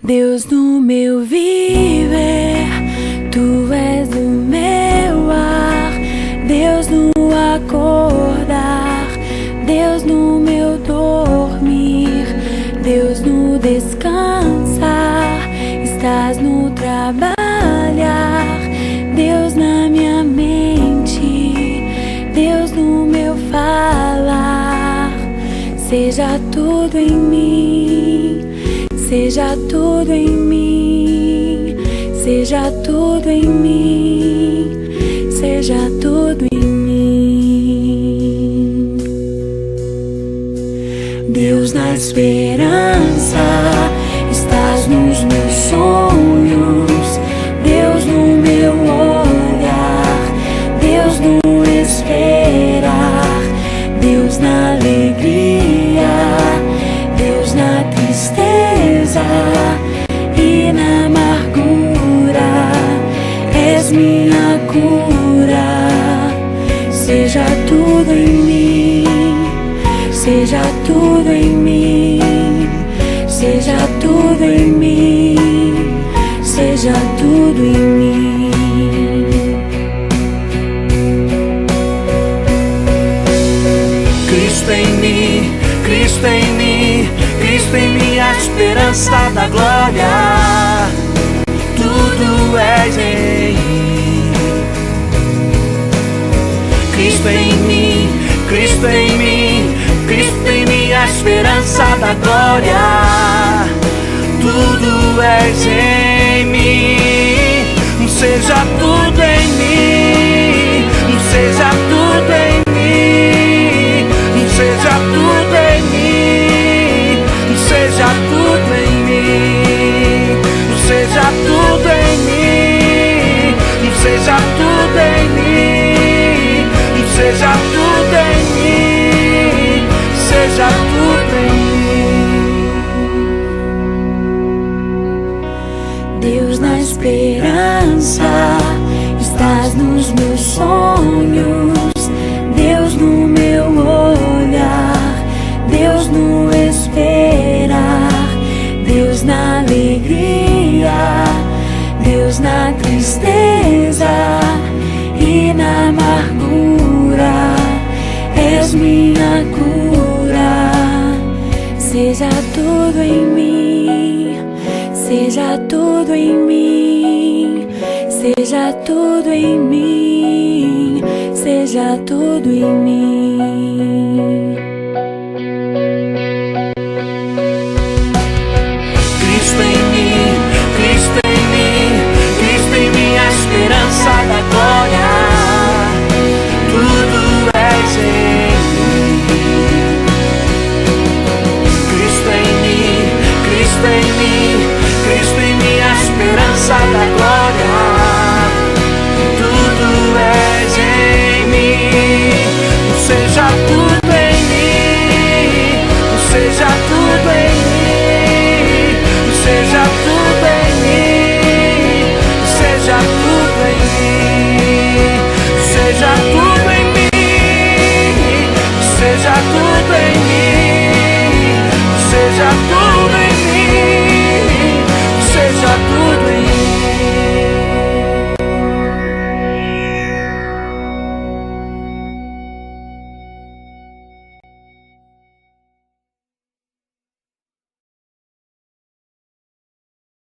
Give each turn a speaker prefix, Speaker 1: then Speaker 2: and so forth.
Speaker 1: Deus no meu viver, Tu és o meu ar. Deus no acordar, Deus no meu dormir, Deus no descansar, estás no trabalhar, Deus na minha mente, Deus no meu falar. Seja tudo em mim, seja tudo em mim, seja tudo em mim, seja tudo em mim. Deus na esperança, estás nos meus sonhos, Deus no meu olhar, Deus no esperar, Deus na alegria, Deus na tristeza e na amargura, és minha cura. Seja tudo em mim, seja tudo em mim, seja tudo em mim, seja tudo em mim.
Speaker 2: Cristo em mim, Cristo em mim, Cristo em mim, a esperança da glória. Tudo és em mim. Cristo em mim, Cristo em mim, Cristo em mim, a esperança da glória. Tudo és em mim. Seja tudo em mim, seja tudo em mim, seja tudo em mim, seja tudo em mim, seja tudo em mim, seja tudo em mim, seja tudo em mim, seja tudo em mim.
Speaker 1: Deus na esperança, estás nos meus sonhos, Deus no meu olhar, Deus no esperar, Deus na alegria, Deus na tristeza e na amargura, és minha cura. Seja tudo em mim, seja tudo em mim, seja tudo em mim, seja tudo em mim.
Speaker 2: Cristo em mim, Cristo em mim, Cristo em mim, a esperança da glória. Tudo és em mim. Cristo em mim, Cristo em mim, Cristo em mim, a esperança da glória. Tudo és em mim. Seja tudo em mim, seja tudo em mim, seja tudo em mim, seja tudo em mim, seja tudo em mim, seja tudo em mim, seja